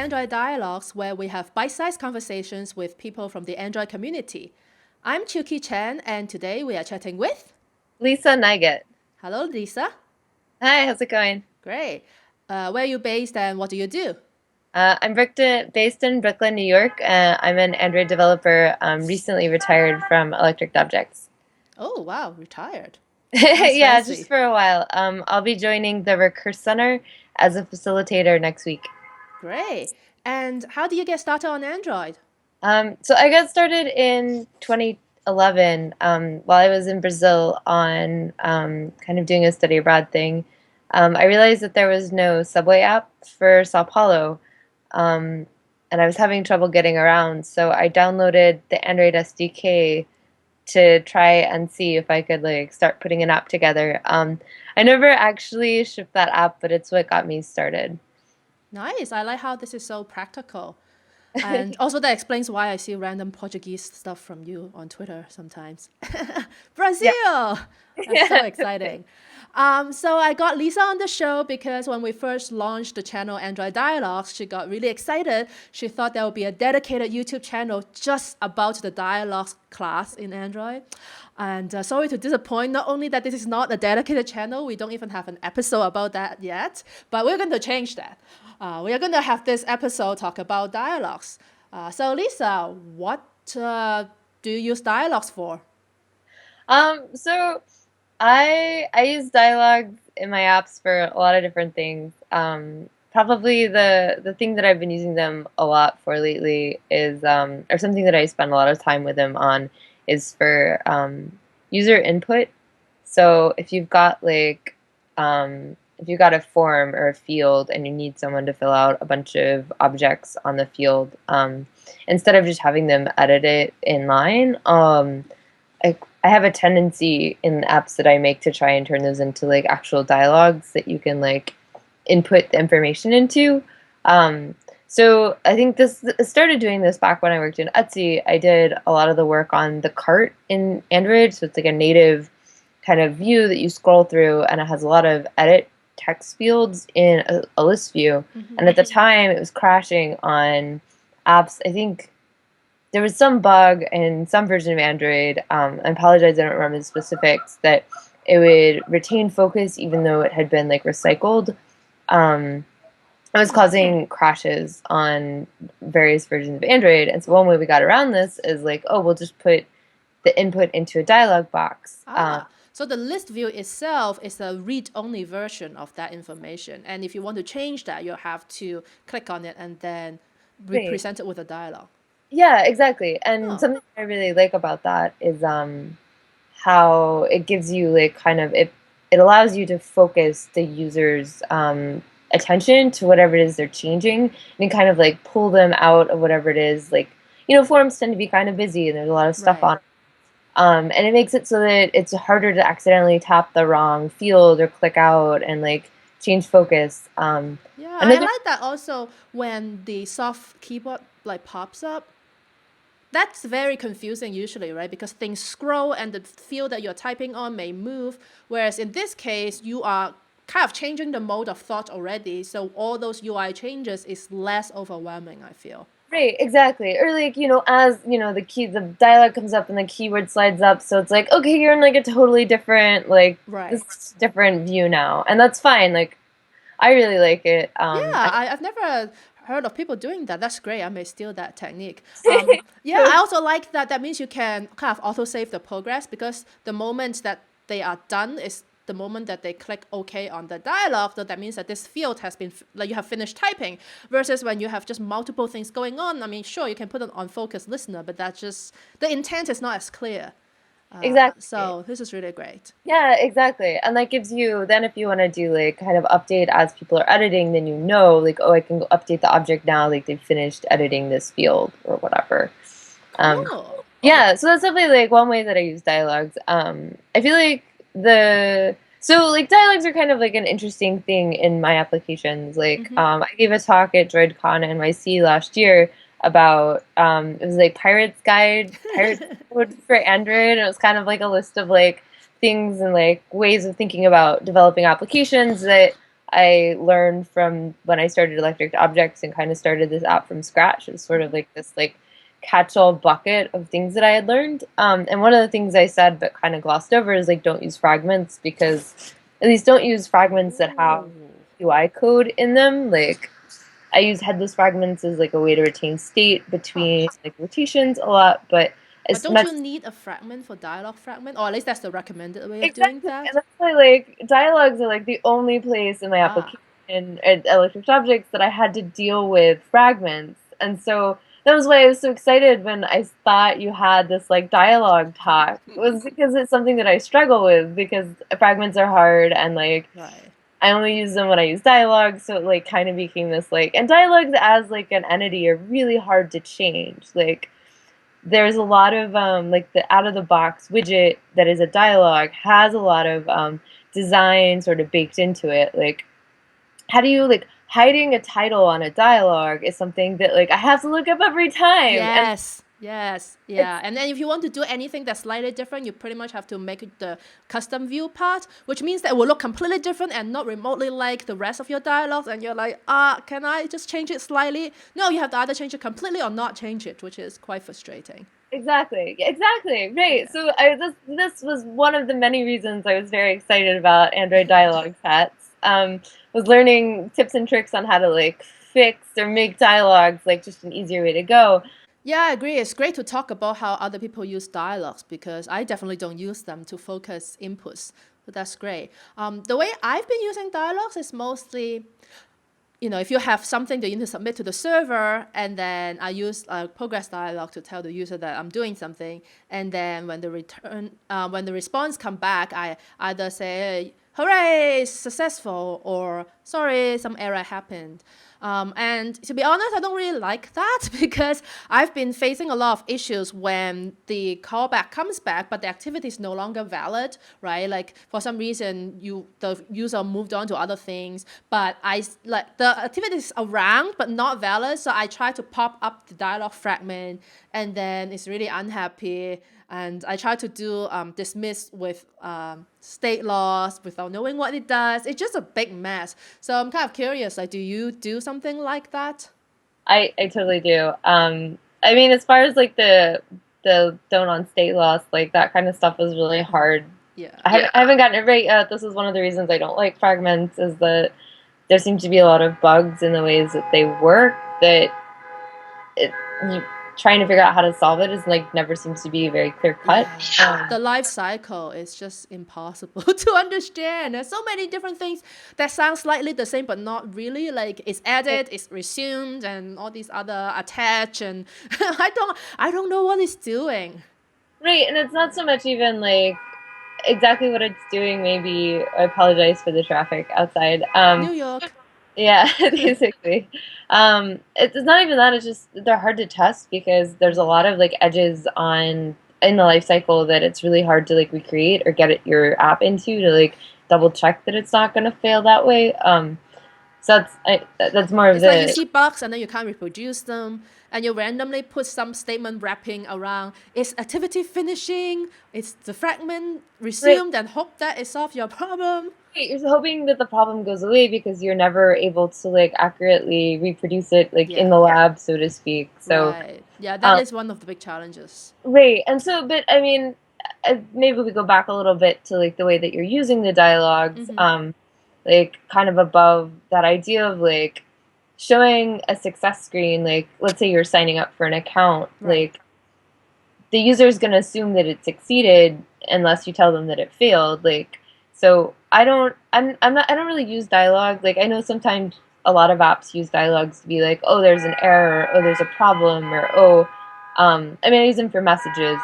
Android Dialogs, where we have bite-sized conversations with people from the Android community. I'm Chuki Chen, and today we are chatting with... Lisa Neigut. Hello, Lisa. Hi, how's it going? Great. Where are you based and what do you do? I'm based in Brooklyn, New York. I'm an Android developer, recently retired from Electric Objects. Oh, wow, retired. Sounds Yeah, just fancy. for a while. I'll be joining the Recurse Center as a facilitator next week. Great. And how do you get started on Android? So I got started in 2011 while I was in Brazil on kind of doing a study abroad thing. I realized that there was no subway app for Sao Paulo, um, and I was having trouble getting around. So I downloaded the Android SDK to try and see if I could like start putting an app together. I never actually shipped that app, but it's what got me started. Nice. I like how this is so practical. And also that explains why I see random Portuguese stuff from you on Twitter sometimes. Yeah. Brazil! That's so exciting. So I got Lisa on the show because when we first launched the channel Android Dialogs, she got really excited. She thought there would be a dedicated YouTube channel just about the dialogues class in Android. And sorry to disappoint, not only that this is not a dedicated channel, we don't even have an episode about that yet, but we're going to change that. We are going to have this episode talk about dialogues. So Lisa, what do you use dialogues for? So I use Dialog in my apps for a lot of different things. Probably the thing that I've been using them a lot for lately is or something that I spend a lot of time with them on is for user input. So if you've got a form or a field and you need someone to fill out a bunch of objects on the field, instead of just having them edit it in line, I have a tendency in the apps that I make to try and turn those into like actual dialogues that you can like input the information into. So I think I started doing this back when I worked in Etsy. I did a lot of the work on the cart in Android, so it's like a native kind of view that you scroll through, and it has a lot of edit text fields in a list view. And at the time, it was crashing on apps. I think there was some bug in some version of Android. I apologize, I don't remember the specifics. That it would retain focus even though it had been like recycled. It was causing crashes on various versions of Android. And so one way we got around this is like, oh, we'll just put the input into a dialog box. So the list view itself is a read-only version of that information. And if you want to change that, you have to click on it and then Right. represent it with a dialogue. Yeah, exactly. And Oh, something I really like about that is how it gives you like kind of it allows you to focus the user's attention to whatever it is they're changing and kind of like pull them out of whatever it is. Like, forums tend to be kind of busy and there's a lot of stuff right. on. And it makes it so that it's harder to accidentally tap the wrong field or click out and like change focus. Yeah, And I then like that also when the soft keyboard like pops up. That's very confusing usually, right? Because things scroll and the field that you're typing on may move. Whereas in this case, you are kind of changing the mode of thought already. So all those UI changes is less overwhelming, I feel. right, exactly. Or like, as the dialogue comes up and the keyword slides up, so it's like, okay, you're in like a totally different, like Right. this different view now. And that's fine. Like I really like it. Yeah, I've never heard of people doing that. That's great. I may steal that technique. Yeah, So I also like that. That means you can kind of auto-save the progress because the moment that they are done is the moment that they click OK on the dialogue. So that means that this field has been, like you have finished typing versus when you have just multiple things going on. I mean, sure, you can put it on focus listener, but that's just, the intent is not as clear. exactly. So this is really great. Yeah, exactly. And that gives you then if you want to do like kind of update as people are editing, then like, oh, I can go update the object now, like they've finished editing this field or whatever. Um, Cool. yeah, so that's definitely like one way that I use dialogues. I feel like dialogues are kind of like an interesting thing in my applications. Like I gave a talk at DroidCon NYC last year about it was like Pirates Code for Android, and it was kind of like a list of like things and like ways of thinking about developing applications that I learned from when I started Electric Objects and kind of started this app from scratch. It was sort of like this like catch-all bucket of things that I had learned. And one of the things I said but kind of glossed over is like don't use fragments, because at least don't use fragments that have UI code in them. Like I use headless fragments as like a way to retain state between like rotations a lot, but But as don't much you need a fragment for dialog fragment? Or at least that's the recommended way of doing exactly, and that? that's why like dialogues are like the only place in my Ah, application at Electric Objects that I had to deal with fragments, and so that was why I was so excited when I thought you had this like dialogue talk. It was because it's something that I struggle with because fragments are hard and like right. I only use them when I use dialogue, so it like kind of became this like, and dialogues as like an entity are really hard to change. Like there's a lot of like the out of the box widget that is a dialogue has a lot of design sort of baked into it. Like how do you like hiding a title on a dialogue is something that like I have to look up every time, and Yes, yes, it's yeah. And then if you want to do anything that's slightly different, you pretty much have to make it the custom view part, which means that it will look completely different and not remotely like the rest of your dialogues. And you're like, can I just change it slightly? No, you have to either change it completely or not change it, which is quite frustrating. exactly, exactly, right. Yeah. So this was one of the many reasons I was very excited about Android Dialog sets. Was learning tips and tricks on how to like fix or make dialogues like just an easier way to go. Yeah, I agree. It's great to talk about how other people use dialogues because I definitely don't use them to focus inputs. So that's great. The way I've been using dialogues is mostly, if you have something that you need to submit to the server, and then I use a progress dialog to tell the user that I'm doing something, and then when the response come back, I either say, "Hooray, it's successful," or "Sorry, some error happened." And to be honest, I don't really like that because I've been facing a lot of issues when the callback comes back, but the activity is no longer valid, right? Like for some reason, the user moved on to other things, but like the activity is around but not valid. So I try to pop up the dialog fragment, and then it's really unhappy. And I try to do dismiss with state loss without knowing what it does. It's just a big mess. So I'm kind of curious, like, do you do something like that? I totally do. I mean, as far as like the don't on state loss, like that kind of stuff was really hard. Yeah. I haven't gotten it right yet. This is one of the reasons I don't like fragments is that there seem to be a lot of bugs in the ways that they work that you trying to figure out how to solve it is like never seems to be very clear cut. Yeah. The life cycle is just impossible to understand. There's so many different things that sound slightly the same, but not really. Like it's added, it's resumed, and all these other attach, and I don't know what it's doing. Right, and it's not so much even like exactly what it's doing. Maybe I apologize for the traffic outside. New York. Yeah, basically. It's not even that. It's just they're hard to test because there's a lot of like edges on in the life cycle that it's really hard to like recreate or get your app into to like double check that it's not going to fail that way. So that's more of It's like you the see bugs and then you can't reproduce them, and you randomly put some statement wrapping around. Is activity finishing? Is the fragment right. resumed? And hope that it solves your problem. You're hoping that the problem goes away because you're never able to like accurately reproduce it like in the Yeah, lab, so to speak. So right. Yeah, that um, is one of the big challenges. right, and so, but I mean, maybe we go back a little bit to like the way that you're using the dialogues, like kind of above that idea of like showing a success screen. Like, let's say you're signing up for an account, Right. like the user is going to assume that it succeeded unless you tell them that it failed. Like, so I'm not, I don't really use dialogue. Like, I know sometimes a lot of apps use dialogues to be like, oh, there's an error, oh, there's a problem, or oh, I mean, I use them for messages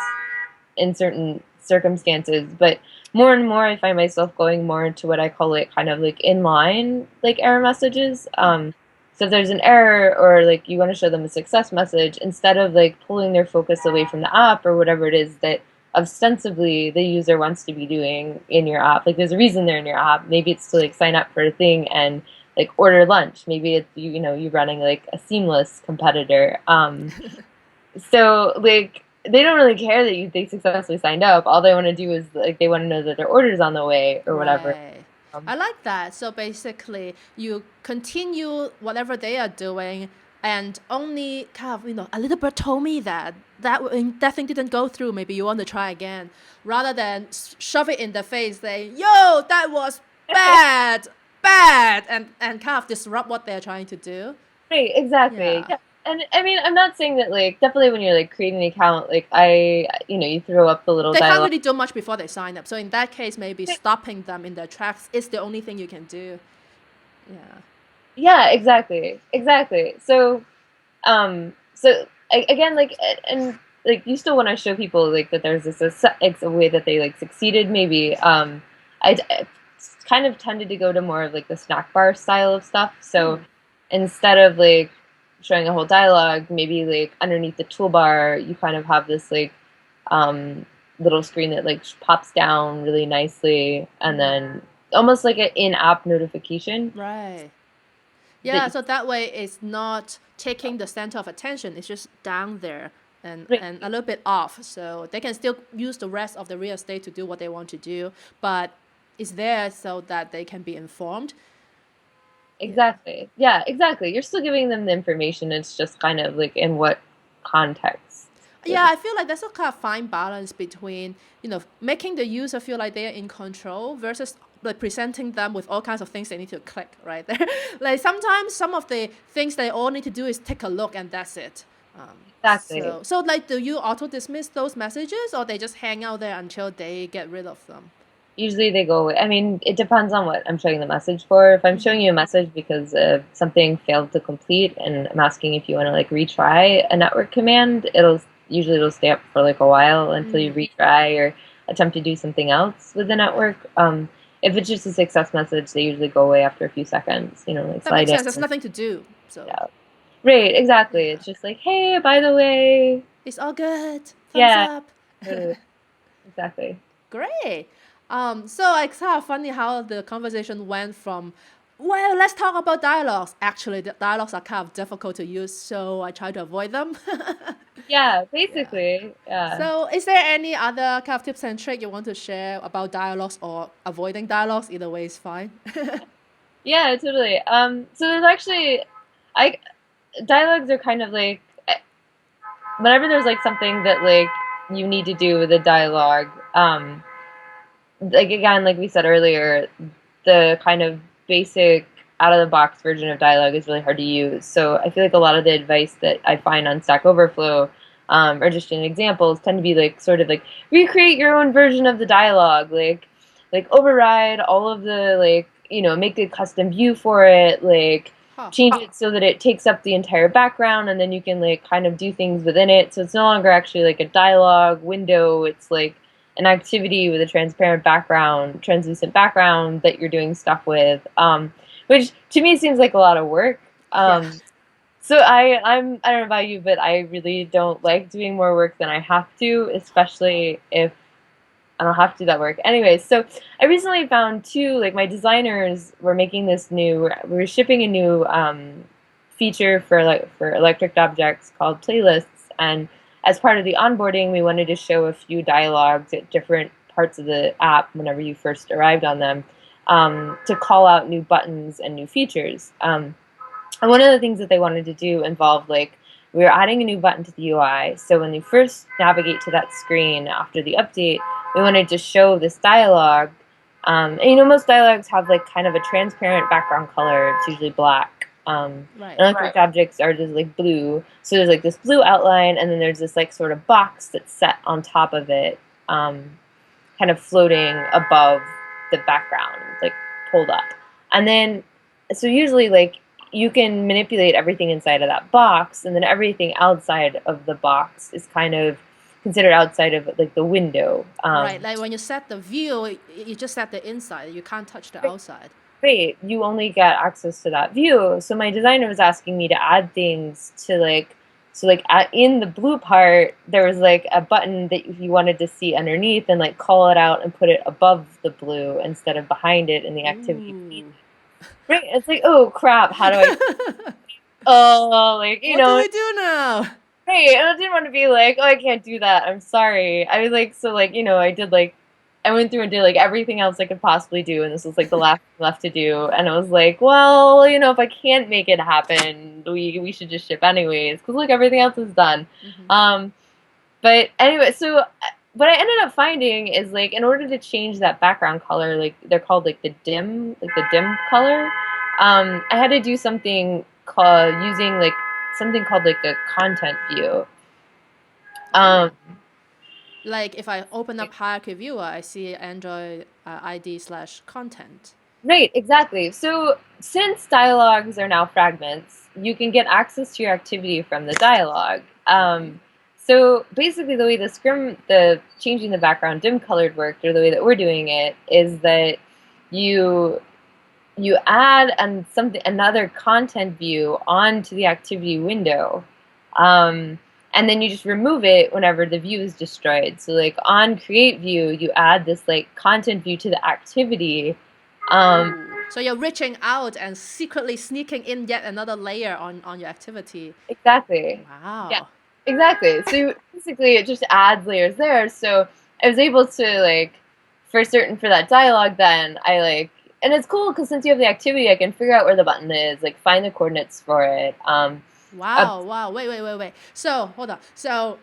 in certain circumstances, but more and more I find myself going more into what I call like kind of like inline like error messages. So if there's an error or like you want to show them a success message, instead of like pulling their focus away from the app or whatever it is that ostensibly the user wants to be doing in your app, like there's a reason they're in your app. Maybe it's to like sign up for a thing and like order lunch. Maybe it's you know you running like a seamless competitor. So like they don't really care that they successfully signed up. All they want to do is like they want to know that their order's on the way or whatever. Right. I like that. So basically, you continue whatever they are doing, and only kind of, a little bit told me that thing didn't go through. Maybe you want to try again, rather than shove it in the face, saying, "Yo, that was bad, bad," and kind of disrupt what they're trying to do. Right, exactly. Yeah. Yeah. And I mean, I'm not saying that like definitely when you're like creating an account, like you throw up the little They can't dialogue. really do much before they sign up. So in that case, maybe stopping them in their tracks is the only thing you can do. Yeah. Yeah, exactly. Exactly. Again, like and like you still want to show people like that there's it's a way that they like succeeded maybe. I kind of tended to go to more of like the snack bar style of stuff. So instead of like showing a whole dialogue, maybe like underneath the toolbar, you kind of have this like um, little screen that like pops down really nicely, and then almost like an in-app notification Right. that Yeah, so that way it's not taking the center of attention. It's just down there and a little bit off. So they can still use the rest of the real estate to do what they want to do, but it's there so that they can be informed. exactly. Yeah, exactly. You're still giving them the information. It's just kind of like in what context. Yeah, I feel like that's a kind of fine balance between, making the user feel like they are in control versus like presenting them with all kinds of things they need to click right there. Like sometimes some of the things they all need to do is take a look and that's it. Exactly. So like, do you auto dismiss those messages or they just hang out there until they get rid of them? Usually they go away. I mean, it depends on what I'm showing the message for. If I'm showing you a message because something failed to complete and I'm asking if you want to like retry a network command, it'll stay up for like a while until you retry or attempt to do something else with the network. If it's just a success message, they usually go away after a few seconds. Like That makes slide in. sense. There's nothing to do. So Yeah. Right, exactly. yeah, It's just like, hey, by the way, it's all good. Thumbs yeah, up. totally, exactly. Great. So it's kind of funny how the conversation went from, well, let's talk about dialogues. Actually, the dialogues are kind of difficult to use, so I try to avoid them. Yeah, Yeah. basically, yeah. So, is there any other kind of tips and tricks you want to share about dialogues or avoiding dialogues? Either way is fine. Yeah, totally. So there's actually, I dialogues are kind of like whenever there's like something that like you need to do with a dialogue. Like again, like we said earlier, the kind of basic out of the box version of dialogue is really hard to use. So I feel like a lot of the advice that I find on Stack Overflow, or just in examples, tend to be like sort of like recreate your own version of the dialogue, like override all of the like make a custom view for it, like Huh. change it so that it takes up the entire background, and then you can like kind of do things within it. So it's no longer actually like a dialogue window. It's like an activity with a transparent background, translucent background that you're doing stuff with, which to me seems like a lot of work. Yeah. So I don't know about you, but I really don't like doing more work than I have to, especially if I don't have to do that work. Anyways, so I recently found two, like my designers were making we were shipping a new feature for electric objects called playlists, and as part of the onboarding, we wanted to show a few dialogues at different parts of the app whenever you first arrived on them, to call out new buttons and new features. And one of the things that they wanted to do involved like we were adding a new button to the UI. So when you first navigate to that screen after the update, we wanted to show this dialogue. And most dialogues have like kind of a transparent background color. It's usually black. Right. And electric objects are just like blue. So there's like this blue outline, and then there's this like sort of box that's set on top of it, kind of floating above the background, like pulled up. And then, so usually like you can manipulate everything inside of that box, and then everything outside of the box is kind of considered outside of like the window. Right. Like when you set the view, you just set the inside. You can't touch the outside. Great, you only get access to that view. So my designer was asking me to add things to like, so like in the blue part, there was like a button that if you wanted to see underneath and like call it out and put it above the blue instead of behind it in the activity feed. Ooh. Right? It's like, oh crap, how do I? Oh, like What do we do now? hey, I didn't want to be like, oh, I can't do that. I'm sorry. I was like, so like, I did like I went through and did like everything else I could possibly do, and this was like the last thing left to do. And I was like, well, if I can't make it happen, we should just ship anyways, because like everything else is done. Um, but anyway, so what I ended up finding is like in order to change that background color, like they're called like the dim color. I had to do something called using like something called like a content view. Like if I open up Hierarchy Viewer, I see Android ID/content. Right, exactly. So since dialogues are now fragments, you can get access to your activity from the dialog. So basically the way the changing the background dim colored worked, or the way that we're doing it, is that you add another content view onto the activity window. And then you just remove it whenever the view is destroyed. So like on create view, you add this like content view to the activity. So you're reaching out and secretly sneaking in yet another layer on your activity. Exactly. Wow. Yeah, exactly. So basically it just adds layers there. So I was able to like, for that dialogue, then and it's cool because since you have the activity, I can figure out where the button is, like find the coordinates for it. Wow. Wait. So, hold on. So,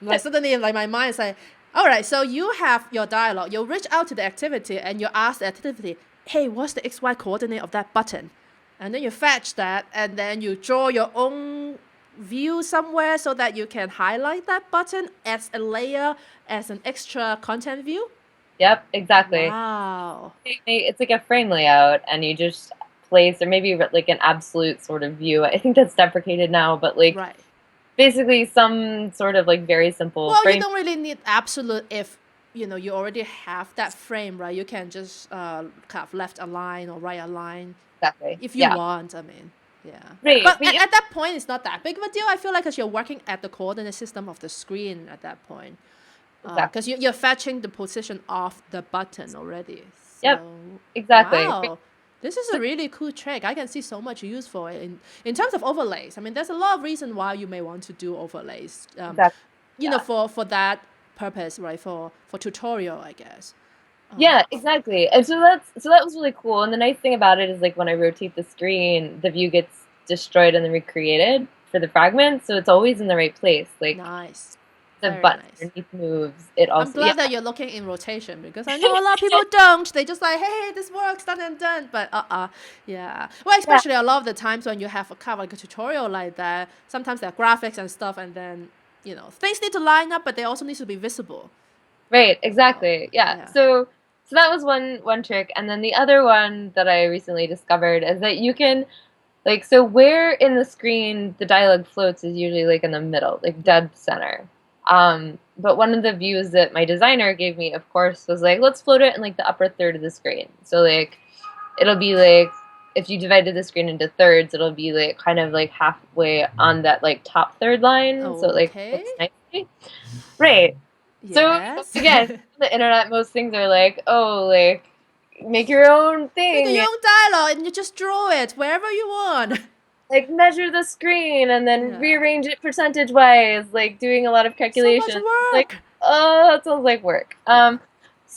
like suddenly, like my mind is like, all right, so you have your dialogue. You reach out to the activity and you ask the activity, hey, what's the XY coordinate of that button? And then you fetch that and then you draw your own view somewhere so that you can highlight that button as a layer, as an extra content view? Yep, exactly. Wow. It's like a frame layout, and you just place, or maybe like an absolute sort of view. I think that's deprecated now, but like basically some sort of like very simple Well, frame. you don't really need absolute if you already have that frame, right? You can just kind of left align or right align Exactly. if you want. I mean, yeah. Right. But at that point, it's not that big of a deal. I feel like because you're working at the coordinate system of the screen at that point. Because you're fetching the position of the button already. So, yep, exactly. Wow. This is a really cool trick. I can see so much use for it in terms of overlays. I mean, there's a lot of reason why you may want to do overlays. For that purpose, right? For tutorial, I guess. Yeah, exactly. And so that was really cool. And the nice thing about it is like when I rotate the screen, the view gets destroyed and then recreated for the fragment. So it's always in the right place. Like nice. The button underneath moves. It also. I'm glad that you're looking in rotation because I know a lot of people don't. They just like, hey, this works, done and done. But yeah. Well, especially a lot of the times when you have a kind of like a tutorial like that, sometimes there are graphics and stuff, and then things need to line up, but they also need to be visible. Right. Exactly. Yeah. So that was one trick, and then the other one that I recently discovered is that you can. Like, so where in the screen the dialogue floats is usually like in the middle, like dead center. But one of the views that my designer gave me, of course, was like, let's float it in like the upper third of the screen. So like, it'll be like, if you divided the screen into thirds, it'll be like kind of like halfway on that like top third line. So like, looks nicely. Right. Yes. So again, on the internet, most things are like, oh, like, make your own thing. Make your own dialogue and you just draw it wherever you want. Like measure the screen and then rearrange it percentage-wise, like doing a lot of calculations. So much work. Like, oh, that sounds like work. It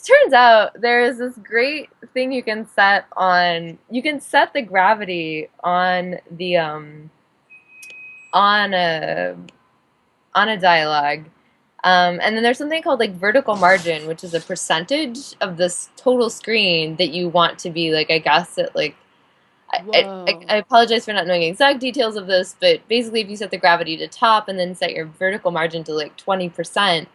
turns out there is this great thing you can set on. You can set the gravity on the on a dialogue. And then there's something called like vertical margin, which is a percentage of this total screen that you want to be like, I guess it like. I apologize for not knowing exact details of this, but basically if you set the gravity to top and then set your vertical margin to like 20%,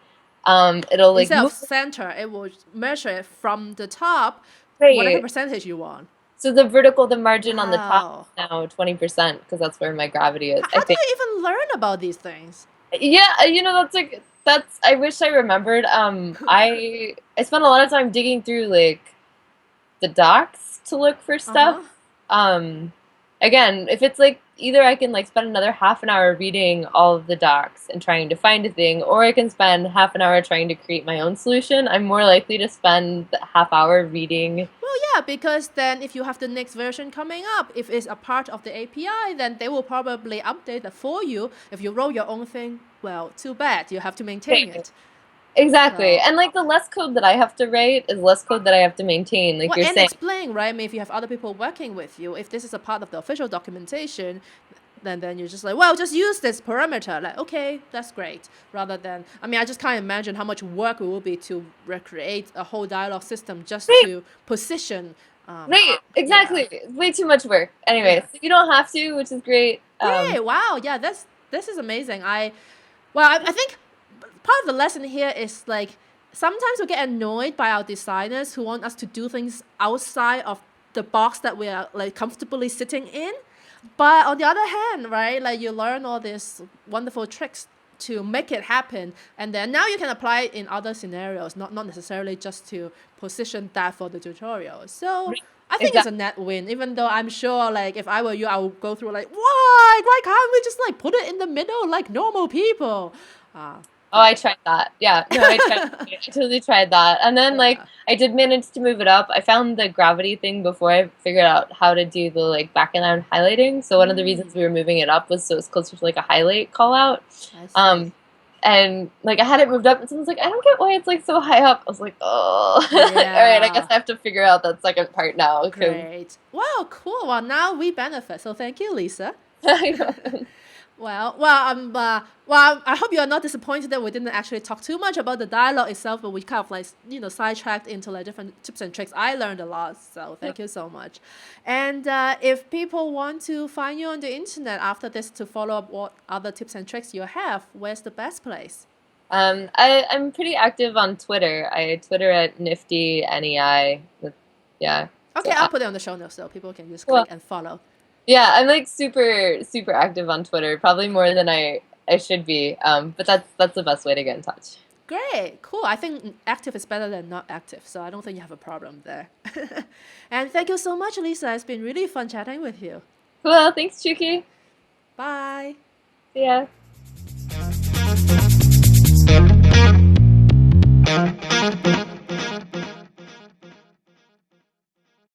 it'll like instead of center, it will measure it from the top, whatever percentage you want. So the margin on the top is now 20% because that's where my gravity is. How do you even learn about these things? Yeah, that's I wish I remembered. I spent a lot of time digging through like the docs to look for stuff. Again, if it's like either I can like spend another half an hour reading all of the docs and trying to find a thing, or I can spend half an hour trying to create my own solution, I'm more likely to spend the half hour reading. Well, yeah, because then if you have the next version coming up, if it's a part of the API, then they will probably update that for you. If you wrote your own thing, well, too bad. You have to maintain it. Exactly. So, And like the less code that I have to write is less code that I have to maintain, like well, you're and saying. explain, right? I mean, if you have other people working with you, if this is a part of the official documentation, then you're just like, well, just use this parameter. Like, okay, that's great. Rather than, I mean, I just can't imagine how much work it will be to recreate a whole dialogue system just Right, to position. right, Yeah, exactly. Way too much work. Anyway, yeah. so you don't have to, which is great. Great. Wow. Yeah, this is amazing. I think part of the lesson here is like sometimes we get annoyed by our designers who want us to do things outside of the box that we are like comfortably sitting in. But on the other hand, right, like you learn all these wonderful tricks to make it happen, and then now you can apply it in other scenarios, not necessarily just to position that for the tutorial. So I think it's a Exactly. net win, even though I'm sure like if I were you, I would go through like, why can't we just like put it in the middle like normal people? Uh, Oh, I but tried that. Yeah, no, I tried. I totally tried that. And then like yeah. I did manage to move it up. I found the gravity thing before I figured out how to do the like background highlighting. So one of the reasons we were moving it up was so it's closer to like a highlight call out. I see. Um, and like I had it moved up, and someone's like, I don't get why it's like so high up. I was like, oh, all right, I guess Yeah. I have to figure out that second part now because Great. Wow, cool. Well, now we benefit. So thank you, Lisa. I know. I hope you are not disappointed that we didn't actually talk too much about the dialogue itself, but we kind of like, sidetracked into like different tips and tricks. I learned a lot, so thank you so much. And if people want to find you on the internet after this to follow up what other tips and tricks you have, where's the best place? I'm pretty active on Twitter. I Twitter at nifty nei. Yeah. So Okay, I'll put it on the show notes so people can just well, click and follow. yeah, I'm like super active on Twitter, probably more than I should be. But that's the best way to get in touch. Great, cool. I think active is better than not active, so I don't think you have a problem there. And thank you so much, Lisa. It's been really fun chatting with you. Cool. Thanks, Chuki. Bye. See ya.